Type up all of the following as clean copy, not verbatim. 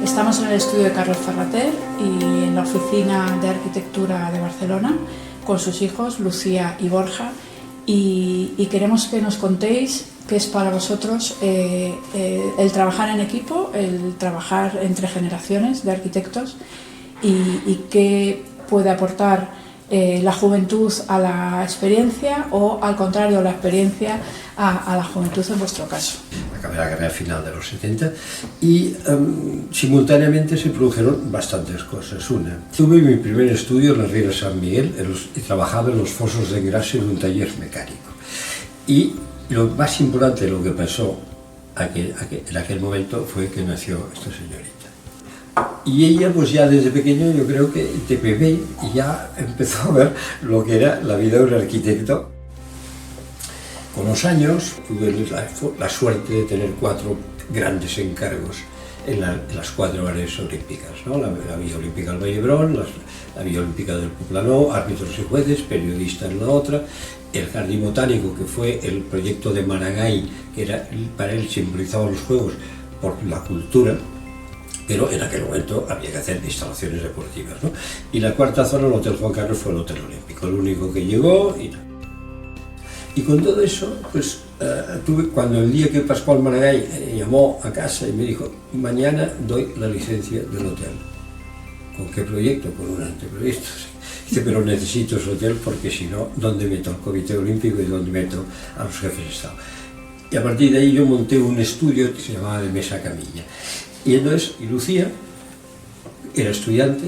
Estamos en el estudio de Carlos Ferrater y en la oficina de arquitectura de Barcelona con sus hijos Lucía y Borja, y queremos que nos contéis qué es para vosotros el trabajar en equipo, el trabajar entre generaciones de arquitectos y qué puede aportar la juventud a la experiencia o al contrario la experiencia a la juventud en vuestro caso. Acabé la carrera final de los 70 y simultáneamente se produjeron bastantes cosas. Una, tuve mi primer estudio en la Riera San Miguel y trabajaba en los fosos de engrase de un taller mecánico. Y lo más importante de lo que pasó en aquel momento fue que nació esta señorita. Y ella, pues ya desde pequeño, yo creo que de bebé ya empezó a ver lo que era la vida de un arquitecto. Con los años tuve la suerte de tener 4 grandes encargos en las 4 áreas olímpicas, ¿no? La Villa Olímpica del Vallebrón, la Villa Olímpica del Poblenou, árbitros y jueces, periodista en la otra, el Jardín Botánico, que fue el proyecto de Maragall, que era, para él simbolizaba los Juegos por la cultura, pero en aquel momento había que hacer instalaciones deportivas, ¿no? Y la 4ª zona, el Hotel Juan Carlos, fue el Hotel Olímpico, el único que llegó y con todo eso, pues cuando el día que Pascual Maragall llamó a casa y me dijo, mañana doy la licencia del hotel. ¿Con qué proyecto? Con un anteproyecto. Dice, pero necesito ese hotel porque si no, ¿dónde meto al Comité Olímpico y dónde meto a los jefes de Estado? Y a partir de ahí yo monté un estudio que se llamaba de Mesa Camilla. Y entonces, Lucía, era estudiante,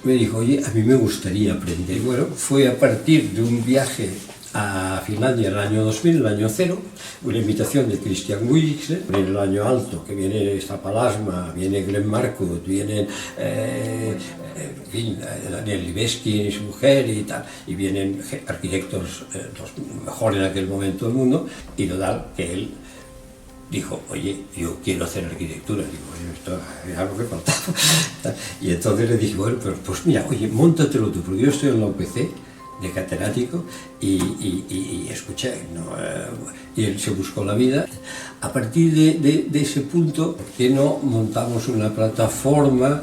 me dijo, oye, a mí me gustaría aprender. Bueno, fue a partir de un viaje a Finlandia en el año 2000, el año 0, una invitación de Christian Wüst, en el año alto, que viene Palasma, viene Glenn Marcus, vienen Daniel Libeski y su mujer y tal, y vienen arquitectos los mejores en aquel momento del mundo, y total, que él dijo, oye, yo quiero hacer arquitectura. Digo, oye, esto es algo que faltaba. Y entonces le dije, bueno, pues mira, oye, móntatelo tú, porque yo estoy en la UPC, de catedrático, y escuché, ¿no? Y él se buscó la vida. A partir de ese punto, ¿por qué no montamos una plataforma?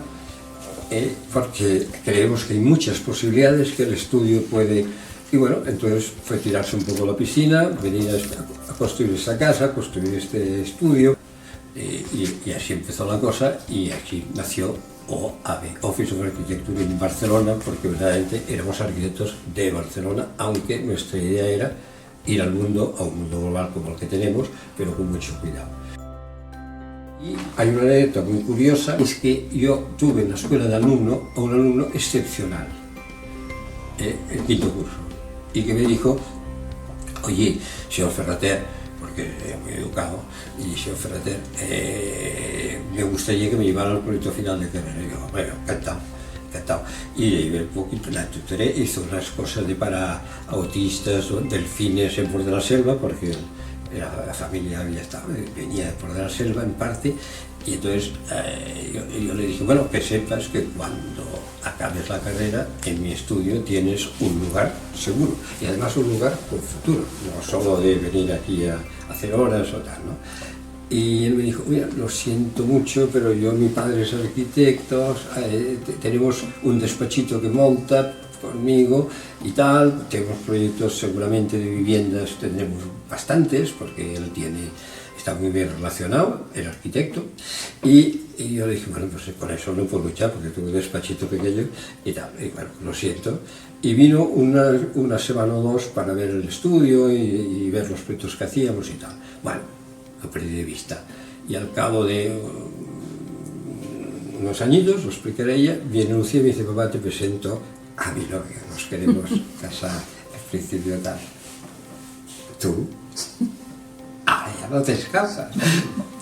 Porque creemos que hay muchas posibilidades que el estudio puede... Y bueno, entonces fue tirarse un poco a la piscina, venir a construir esta casa, construir este estudio, y así empezó la cosa, y aquí nació OAB, Office of Architecture en Barcelona, porque verdaderamente éramos arquitectos de Barcelona, aunque nuestra idea era ir al mundo, a un mundo global como el que tenemos, pero con mucho cuidado. Y hay una anécdota muy curiosa, es que yo tuve en la escuela de alumno a un alumno excepcional, el 5º curso, y que me dijo, oye, señor Ferrater, porque era muy educado, y señor Ferrater, me gustaría que me llevara al proyecto final de carrera. Y yo, bueno, encantado. Y le llevé un poquito, la tutoré, hizo unas cosas para autistas, delfines en Port de la Selva, porque la familia había estado, venía de Port de la Selva en parte, y entonces yo le dije, bueno, que sepas que cuando acabes la carrera, en mi estudio tienes un lugar seguro, y además un lugar con futuro, no solo de venir aquí a hacer horas o tal, ¿no? Y él me dijo, mira, lo siento mucho, pero mi padre es arquitecto, tenemos un despachito que monta conmigo y tal, tenemos proyectos seguramente de viviendas, tendremos bastantes, porque él está muy bien relacionado, el arquitecto, y yo le dije, bueno, pues con eso no puedo luchar, porque tengo un despachito pequeño y tal, y bueno, lo siento. Y vino una semana o 2 para ver el estudio y ver los proyectos que hacíamos y tal. Bueno, lo perdí de vista. Y al cabo de unos añitos, lo explicaré a ella, viene Lucía y me dice, papá, te presento a mi novia, nos queremos casar, al principio tal. ¿Tú? Ah, ya no te casas.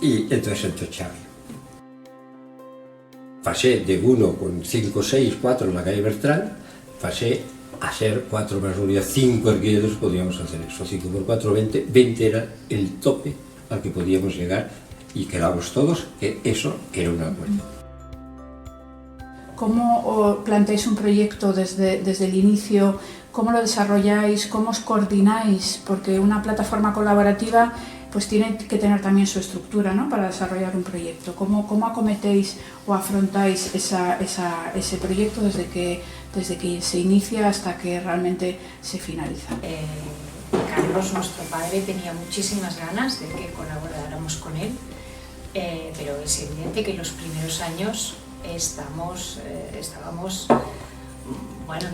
Y entonces entró Xavi. Pasé de 1 con 5, 6, 4 en la calle Bertrán, pasé a ser 4 más 1, 5 arquitectos podíamos hacer eso, 5 por 4, 20, 20 era el tope al que podíamos llegar y quedamos todos que eso era un acuerdo. ¿Cómo planteáis un proyecto desde el inicio? ¿Cómo lo desarrolláis? ¿Cómo os coordináis? Porque una plataforma colaborativa pues tiene que tener también su estructura, ¿no?, para desarrollar un proyecto. ¿Cómo acometéis o afrontáis ese proyecto desde que se inicia hasta que realmente se finaliza? Carlos, nuestro padre, tenía muchísimas ganas de que colaboráramos con él, pero es evidente que en los primeros años estábamos, bueno,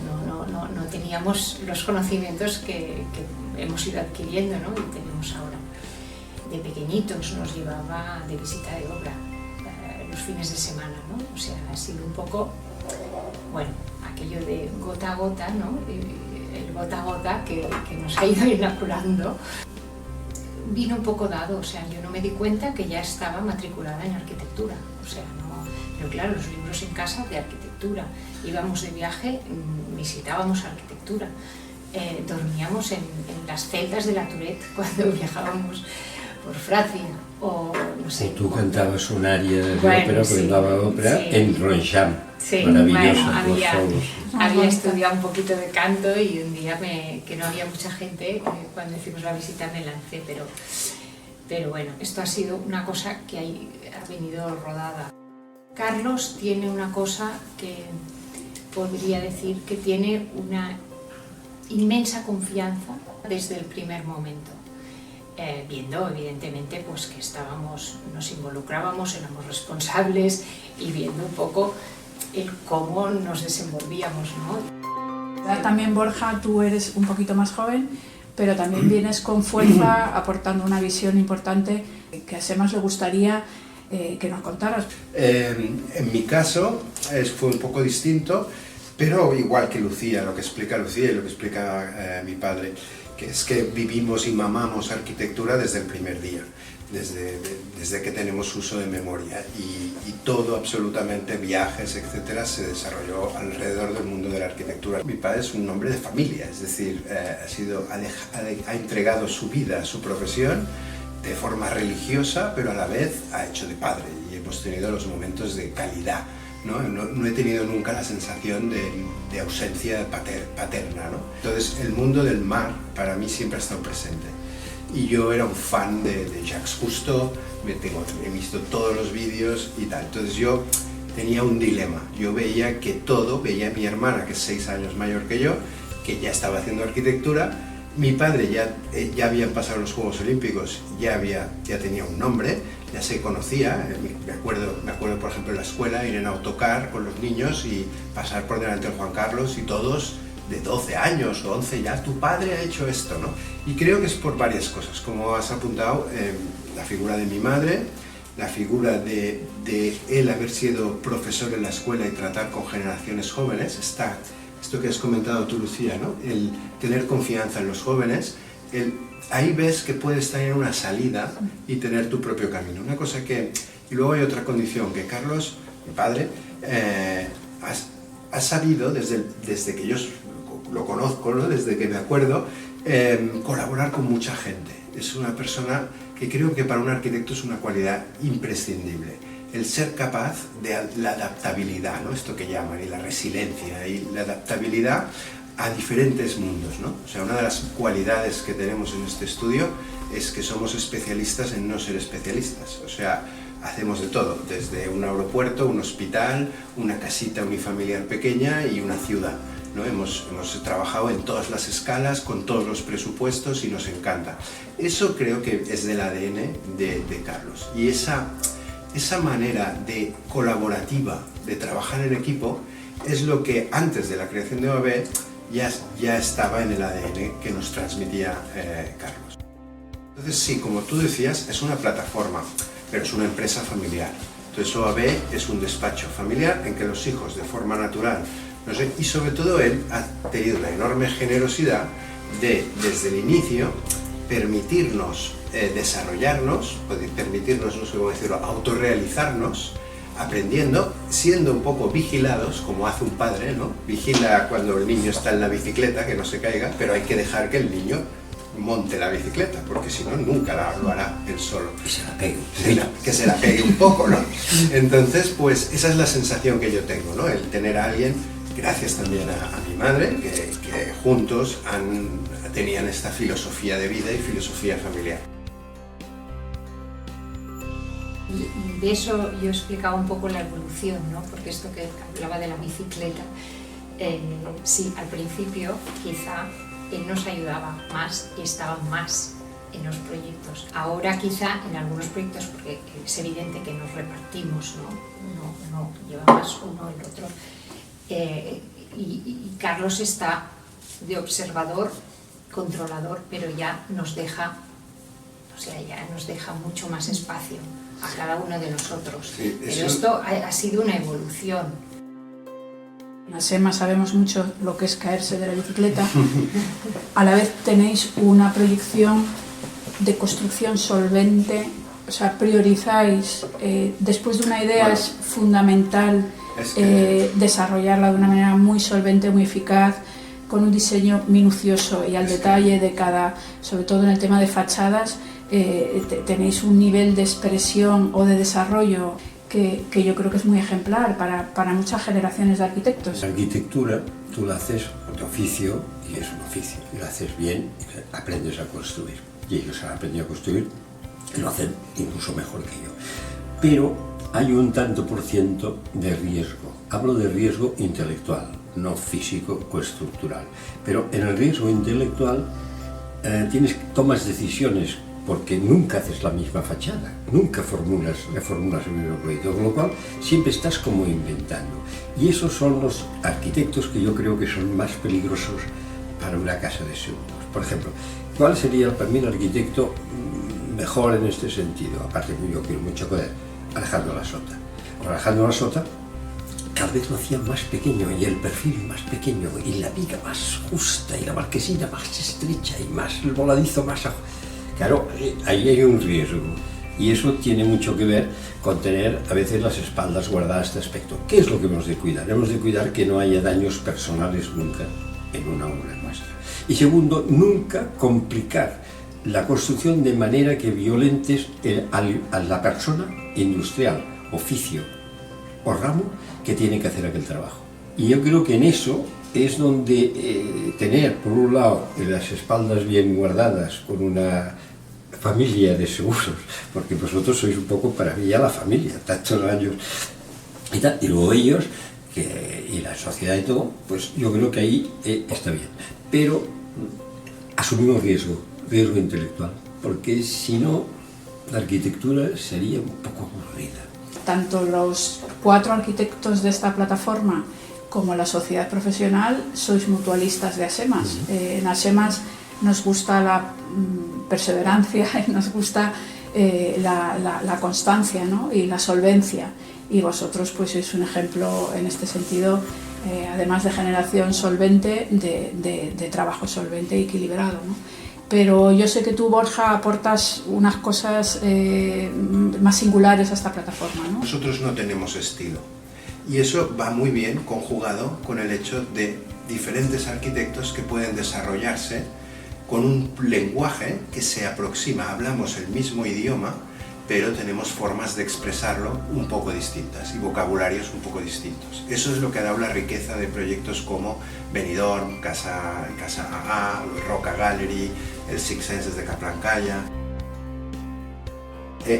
no teníamos los conocimientos que hemos ido adquiriendo, ¿no?, y tenemos ahora. De pequeñitos nos llevaba de visita de obra los fines de semana, ¿no? O sea, ha sido un poco, bueno, aquello de gota a gota, ¿no? El gota a gota que nos ha ido inoculando. Vino un poco dado, o sea, yo no me di cuenta que ya estaba matriculada en arquitectura, o sea, no, pero claro, los libros en casa de arquitectura, íbamos de viaje, visitábamos arquitectura, dormíamos en las celdas de la Tourette cuando viajábamos por Francia, o no sé. O tú cantabas un aria de Bueno, ópera, sí, cantaba ópera sí. en Roncham, Sí, maravilloso, bueno, los solos. había estudiado un poquito de canto y un día que no había mucha gente, cuando hicimos la visita me lancé, pero bueno, esto ha sido una cosa que ha venido rodada. Carlos tiene una cosa que podría decir que tiene una inmensa confianza desde el primer momento. Viendo evidentemente pues que nos involucrábamos, éramos responsables y viendo un poco el cómo nos desenvolvíamos, ¿no? También, Borja, tú eres un poquito más joven, pero también vienes con fuerza aportando una visión importante que a Semas le gustaría que nos contaras. En mi caso fue un poco distinto, pero igual que Lucía, lo que explica Lucía y lo que explica mi padre, que es que vivimos y mamamos arquitectura desde el primer día, desde que tenemos uso de memoria, y todo, absolutamente, viajes, etcétera, se desarrolló alrededor del mundo de la arquitectura. Mi padre es un hombre de familia, es decir, ha entregado su vida, su profesión, de forma religiosa, pero a la vez ha hecho de padre, y hemos tenido los momentos de calidad. No he tenido nunca la sensación de ausencia paterna, ¿no? Entonces, el mundo del mar para mí siempre ha estado presente. Y yo era un fan de Jacques Cousteau, he visto todos los vídeos y tal. Entonces yo tenía un dilema. Yo veía a mi hermana, que es 6 años mayor que yo, que ya estaba haciendo arquitectura. Mi padre ya habían pasado los Juegos Olímpicos, ya tenía un nombre, ya se conocía. Me acuerdo, por ejemplo, en la escuela, ir en autocar con los niños y pasar por delante del Juan Carlos, y todos de 12 años o 11, ya tu padre ha hecho esto, ¿no? Y creo que es por varias cosas, como has apuntado, la figura de mi madre, la figura de él haber sido profesor en la escuela y tratar con generaciones jóvenes, esto que has comentado tú, Lucía, ¿no? El tener confianza en los jóvenes, ahí ves que puedes tener una salida y tener tu propio camino. Y luego hay otra condición, que Carlos, mi padre, ha sabido, desde que yo lo conozco, ¿no?, desde que me acuerdo, colaborar con mucha gente. Es una persona que creo que para un arquitecto es una cualidad imprescindible. El ser capaz de la adaptabilidad, ¿no?, esto que llaman, y la resiliencia, y la adaptabilidad a diferentes mundos, ¿no? O sea, una de las cualidades que tenemos en este estudio es que somos especialistas en no ser especialistas. O sea, hacemos de todo, desde un aeropuerto, un hospital, una casita unifamiliar pequeña y una ciudad, ¿no? Hemos trabajado en todas las escalas, con todos los presupuestos, y nos encanta. Eso creo que es del ADN de Carlos. Y esa manera colaborativa de trabajar en equipo es lo que antes de la creación de OAB ya estaba en el ADN que nos transmitía Carlos. Entonces sí, como tú decías, es una plataforma, pero es una empresa familiar. Entonces OAB es un despacho familiar en que los hijos, de forma natural, no sé, y sobre todo él ha tenido la enorme generosidad desde el inicio, permitirnos desarrollarnos, permitirnos, no sé cómo decirlo, autorrealizarnos, aprendiendo, siendo un poco vigilados, como hace un padre, ¿no? Vigila cuando el niño está en la bicicleta, que no se caiga, pero hay que dejar que el niño monte la bicicleta, porque si no, nunca lo hará él solo. Que se la pegue. Que se la pegue un poco, ¿no? Entonces, pues esa es la sensación que yo tengo, ¿no? El tener a alguien, gracias también a mi madre, que juntos tenían esta filosofía de vida y filosofía familiar. Y de eso yo explicaba un poco la evolución, ¿no? Porque esto que hablaba de la bicicleta, sí, al principio quizá él nos ayudaba más y estaba más en los proyectos. Ahora quizá en algunos proyectos, porque es evidente que nos repartimos, ¿no? Uno lleva más, uno el otro. Y Carlos está de observador, controlador, pero ya nos deja, o sea, ya nos deja mucho más espacio a cada uno de nosotros. Sí, pero esto ha sido una evolución. En ASEMA sabemos mucho lo que es caerse de la bicicleta. A la vez tenéis una proyección de construcción solvente, o sea, priorizáis, después de una idea es fundamental desarrollarla de una manera muy solvente, muy eficaz, con un diseño minucioso y al detalle de cada, sobre todo en el tema de fachadas, tenéis un nivel de expresión o de desarrollo que yo creo que es muy ejemplar para muchas generaciones de arquitectos. La arquitectura tú la haces por tu oficio y es un oficio, y lo haces bien y aprendes a construir. Y ellos han aprendido a construir y lo hacen incluso mejor que yo. Pero hay un tanto por ciento de riesgo. Hablo de riesgo intelectual, no físico o estructural. Pero en el riesgo intelectual tomas decisiones porque nunca haces la misma fachada, nunca reformulas el mismo proyecto, con lo cual siempre estás como inventando. Y esos son los arquitectos que yo creo que son más peligrosos para una casa de segundos. Por ejemplo, ¿cuál sería para mí el arquitecto mejor en este sentido? Aparte que yo quiero mucho con él, Alejandro Lasota. Alejandro Lasota cada vez lo hacía más pequeño y el perfil más pequeño y la viga más justa y la marquesina más estrecha y más el voladizo más... Claro, ahí hay un riesgo y eso tiene mucho que ver con tener a veces las espaldas guardadas a este aspecto. ¿Qué es lo que hemos de cuidar? Hemos de cuidar que no haya daños personales nunca en una obra nuestra. Y segundo, nunca complicar la construcción de manera que violentes a la persona industrial, oficio o ramo que tiene que hacer aquel trabajo. Y yo creo que en eso es donde tener, por un lado, las espaldas bien guardadas con una familia de seguros, porque vosotros sois un poco para mí ya la familia, tantos años y tal, y luego ellos, y la sociedad y todo, pues yo creo que ahí está bien. Pero asumimos riesgo intelectual, porque si no, la arquitectura sería un poco aburrida. Tanto los 4 arquitectos de esta plataforma como la sociedad profesional sois mutualistas de ASEMAS. En ASEMAS nos gusta la perseverancia y nos gusta la constancia, ¿no? Y la solvencia. Y vosotros pues sois un ejemplo en este sentido, además de generación solvente, de trabajo solvente y equilibrado, ¿no? Pero yo sé que tú, Borja, aportas unas cosas más singulares a esta plataforma, ¿no? Nosotros no tenemos estilo. Y eso va muy bien conjugado con el hecho de diferentes arquitectos que pueden desarrollarse con un lenguaje que se aproxima. Hablamos el mismo idioma, pero tenemos formas de expresarlo un poco distintas y vocabularios un poco distintos. Eso es lo que ha dado la riqueza de proyectos como Benidorm, Casa AA, Roca Gallery, el Six Senses de Kaplankaya.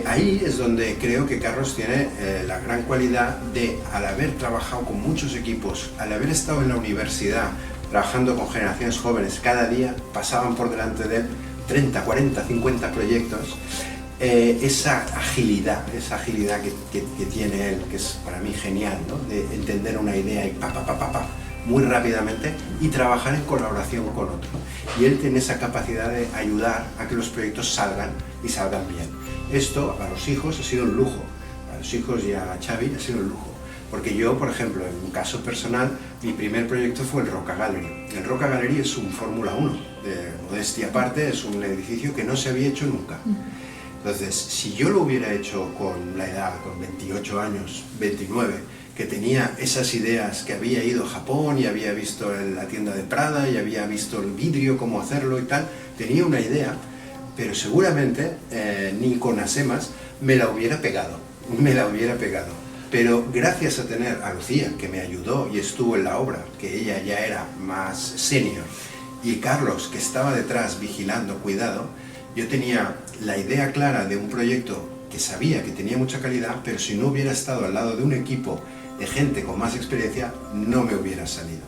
Ahí es donde creo que Carlos tiene la gran cualidad de, al haber trabajado con muchos equipos, al haber estado en la universidad trabajando con generaciones jóvenes, cada día pasaban por delante de él 30, 40, 50 proyectos, esa agilidad que tiene él, que es para mí genial, ¿no? De entender una idea y muy rápidamente y trabajar en colaboración con otro. Y él tiene esa capacidad de ayudar a que los proyectos salgan y salgan bien. Esto a los hijos ha sido un lujo, a los hijos y a Xavi ha sido un lujo. Porque yo, por ejemplo, en un caso personal, mi primer proyecto fue el Roca Gallery. El Roca Gallery es un Fórmula 1, de modestia aparte, es un edificio que no se había hecho nunca. Entonces, si yo lo hubiera hecho con la edad, con 28 años, 29, que tenía esas ideas, que había ido a Japón y había visto la tienda de Prada y había visto el vidrio, cómo hacerlo y tal, tenía una idea, pero seguramente ni con Asemas me la hubiera pegado, Pero gracias a tener a Lucía, que me ayudó y estuvo en la obra, que ella ya era más senior, y Carlos, que estaba detrás vigilando, cuidado, yo tenía la idea clara de un proyecto que sabía que tenía mucha calidad, pero si no hubiera estado al lado de un equipo de gente con más experiencia, no me hubiera salido.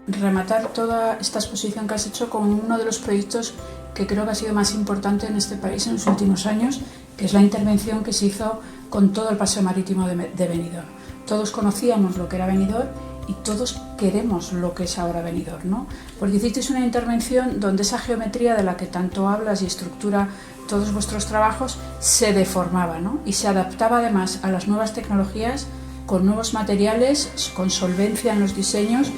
Rematar toda esta exposición que has hecho con uno de los proyectos que creo que ha sido más importante en este país en los últimos años, que es la intervención que se hizo con todo el paseo marítimo de Benidorm. Todos conocíamos lo que era Benidorm y todos queremos lo que es ahora Benidorm, ¿no? Porque hicisteis una intervención donde esa geometría de la que tanto hablas y estructura todos vuestros trabajos se deformaba, ¿no? Y se adaptaba además a las nuevas tecnologías, con nuevos materiales, con solvencia en los diseños,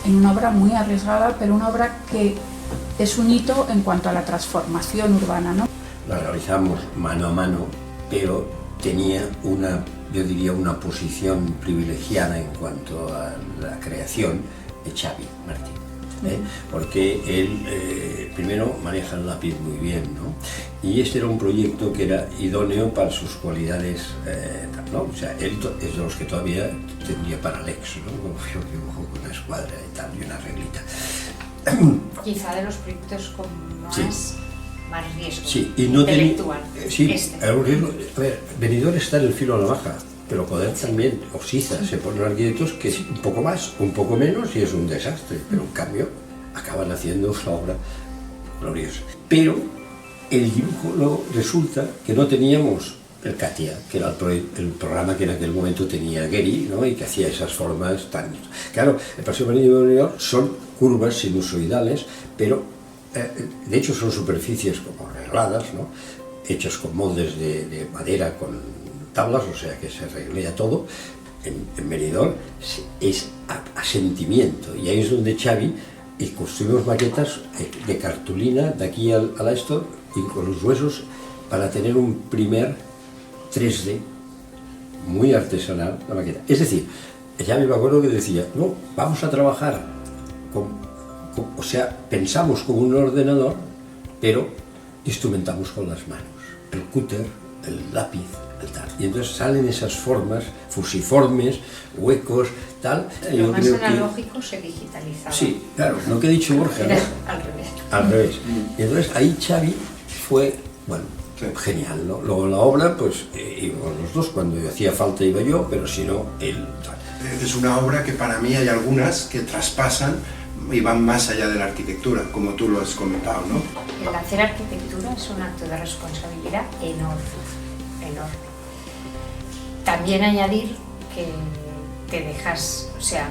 en una obra muy arriesgada, pero una obra que es un hito en cuanto a la transformación urbana, ¿no? La realizamos mano a mano, pero tenía yo diría una posición privilegiada en cuanto a la creación de Xavi Martín, porque él primero maneja el lápiz muy bien, ¿no? Y este era un proyecto que era idóneo para sus cualidades, ¿no? O sea, él es de los que todavía tendría Parallax, ¿no? Como yo dibujo con una escuadra y tal, y una reglita. Quizá de los proyectos con más... Sí. Más riesgo, sí, y no intelectual. Sí, a ver, Benidorm está en el filo a la baja, pero Coder también, o Siza, se ponen arquitectos que es un poco más, un poco menos y es un desastre, pero en cambio acaban haciendo una obra gloriosa. Pero el dibujo luego resulta que no teníamos el CATIA, que era el programa que en aquel momento tenía Gehry, ¿no? Y que hacía esas formas tan... Claro, el paseo marítimo de Benidorm son curvas sinusoidales, pero de hecho son superficies como regladas, ¿no? Hechas con moldes de madera, con tablas, o sea que se reglea todo. En Benidorm es asentimiento, y ahí es donde Xavi y construimos maquetas de cartulina de aquí a esto, y con los huesos, para tener un primer 3D muy artesanal la maqueta. Es decir, Xavi me acuerdo que decía, no, vamos a trabajar o sea, pensamos como un ordenador, pero instrumentamos con las manos. El cúter, el lápiz, el tal. Y entonces salen esas formas fusiformes, huecos, tal. Lo más analógico se digitalizaba. Sí, claro, lo que ha dicho Borja, ¿no? Al revés. Al revés. Y entonces ahí Xavi fue, bueno, genial, ¿no? Luego en la obra, pues íbamos los dos, cuando hacía falta iba yo, pero si no, él. Tal. Es una obra que para mí hay algunas que traspasan y van más allá de la arquitectura, como tú lo has comentado, ¿no? El hacer arquitectura es un acto de responsabilidad enorme, enorme. También añadir que te dejas, o sea,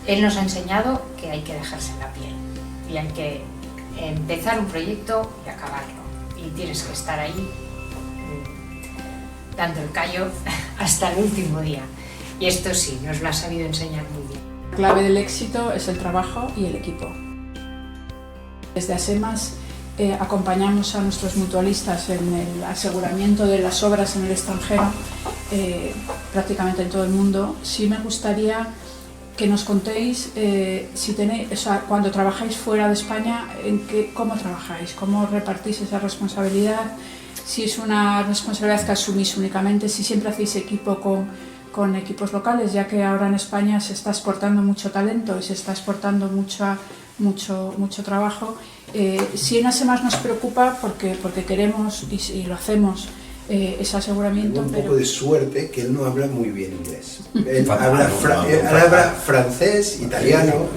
él nos ha enseñado que hay que dejarse en la piel y hay que empezar un proyecto y acabarlo. Y tienes que estar ahí dando el callo hasta el último día. Y esto sí, nos lo ha sabido enseñar muy bien. La clave del éxito es el trabajo y el equipo. Desde Asemas acompañamos a nuestros mutualistas en el aseguramiento de las obras en el extranjero, prácticamente en todo el mundo. Sí me gustaría que nos contéis, si tenéis, o sea, cuando trabajáis fuera de España, cómo trabajáis, cómo repartís esa responsabilidad, si es una responsabilidad que asumís únicamente, si siempre hacéis equipo con equipos locales, ya que ahora en España se está exportando mucho talento y se está exportando mucho trabajo. Si en Asemas nos preocupa porque queremos y lo hacemos ese aseguramiento. Tengo un poco de suerte que él no habla muy bien inglés. Él habla francés, italiano.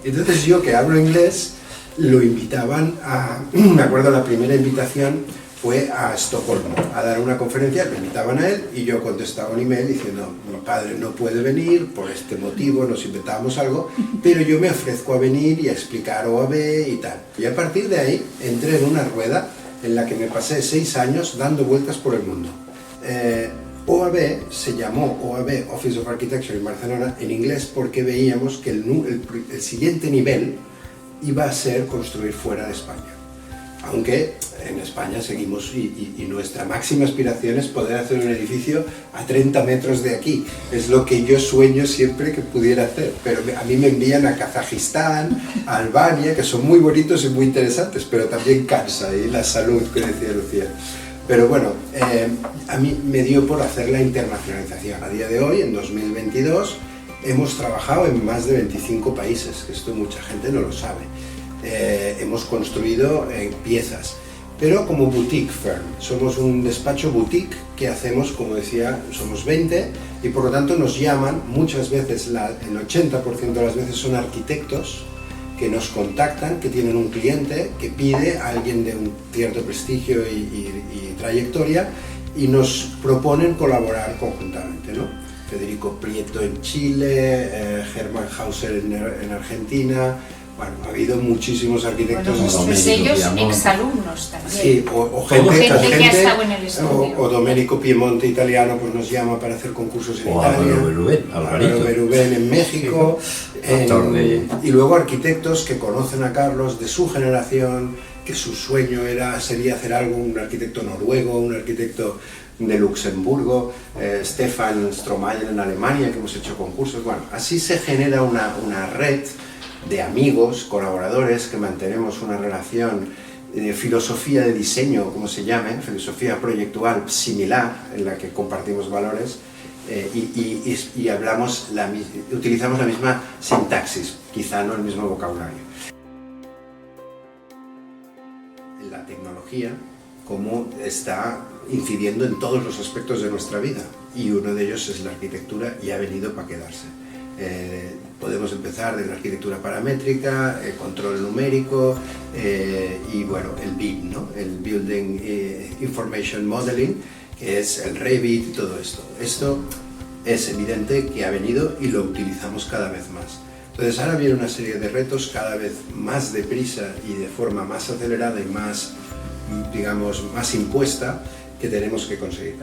Entonces yo, que hablo inglés, lo invitaban a... Me acuerdo la primera invitación fue a Estocolmo a dar una conferencia, lo invitaban a él y yo contestaba un email diciendo, mi padre no puede venir por este motivo, nos inventábamos algo, pero yo me ofrezco a venir y a explicar OAB y tal. Y a partir de ahí entré en una rueda en la que me pasé 6 años dando vueltas por el mundo. OAB se llamó OAB, Office of Architecture en Barcelona, en inglés, porque veíamos que el siguiente nivel iba a ser construir fuera de España. Aunque en España seguimos y nuestra máxima aspiración es poder hacer un edificio a 30 metros de aquí. Es lo que yo sueño siempre que pudiera hacer, pero a mí me envían a Kazajistán, a Albania, que son muy bonitos y muy interesantes, pero también cansa, y la salud, que decía Lucía. Pero bueno, a mí me dio por hacer la internacionalización. A día de hoy, en 2022, hemos trabajado en más de 25 países, que esto mucha gente no lo sabe. Hemos construido piezas, pero como boutique firm. Somos un despacho boutique que hacemos, como decía, somos 20 y por lo tanto nos llaman, muchas veces, el 80% de las veces son arquitectos que nos contactan, que tienen un cliente que pide a alguien de un cierto prestigio y trayectoria y nos proponen colaborar conjuntamente, ¿no? Federico Prieto en Chile, Hermann Hauser en Argentina. Bueno, ha habido muchísimos arquitectos. Bueno, muchos de ellos exalumnos también. Sí, o gente que ha estado en el estudio. O Domenico Piemonte, italiano, pues nos llama para hacer concursos en Italia. Álvaro Berubén en México. Y luego arquitectos que conocen a Carlos de su generación, que su sueño sería hacer algo, un arquitecto noruego, un arquitecto de Luxemburgo, Stefan Stromayer en Alemania, que hemos hecho concursos. Bueno, así se genera una red de amigos, colaboradores, que mantenemos una relación de filosofía de diseño, como se llame, filosofía proyectual similar, en la que compartimos valores y utilizamos la misma sintaxis, quizá no el mismo vocabulario. La tecnología, cómo está incidiendo en todos los aspectos de nuestra vida, y uno de ellos es la arquitectura, y ha venido para quedarse. Podemos empezar de la arquitectura paramétrica, control numérico y bueno, el BIM, ¿no? El Building Information Modeling, que es el Revit y todo esto. Esto es evidente que ha venido y lo utilizamos cada vez más. Entonces ahora viene una serie de retos cada vez más deprisa y de forma más acelerada y más, digamos, más impuesta, que tenemos que conseguir.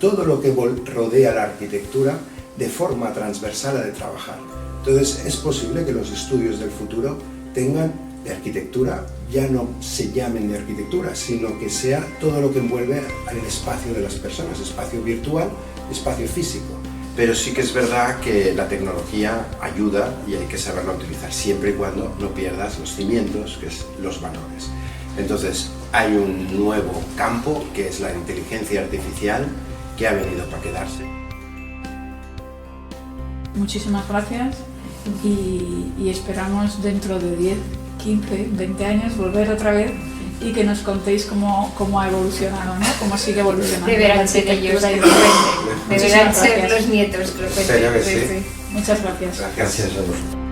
Todo lo que rodea la arquitectura de forma transversal ha de trabajar. Entonces es posible que los estudios del futuro tengan de arquitectura, ya no se llamen de arquitectura, sino que sea todo lo que envuelve al espacio de las personas, espacio virtual, espacio físico. Pero sí que es verdad que la tecnología ayuda y hay que saberla utilizar siempre y cuando no pierdas los cimientos, que es los valores. Entonces hay un nuevo campo que es la inteligencia artificial, que ha venido para quedarse. Muchísimas gracias y esperamos dentro de 10, 15, 20 años volver otra vez y que nos contéis cómo ha evolucionado, ¿no? Cómo sigue evolucionando. Deberán ser ellos que lo cuenten. Deberán ser los nietos que lo cuenten. Espero que sí. Muchas gracias. Gracias a vosotros.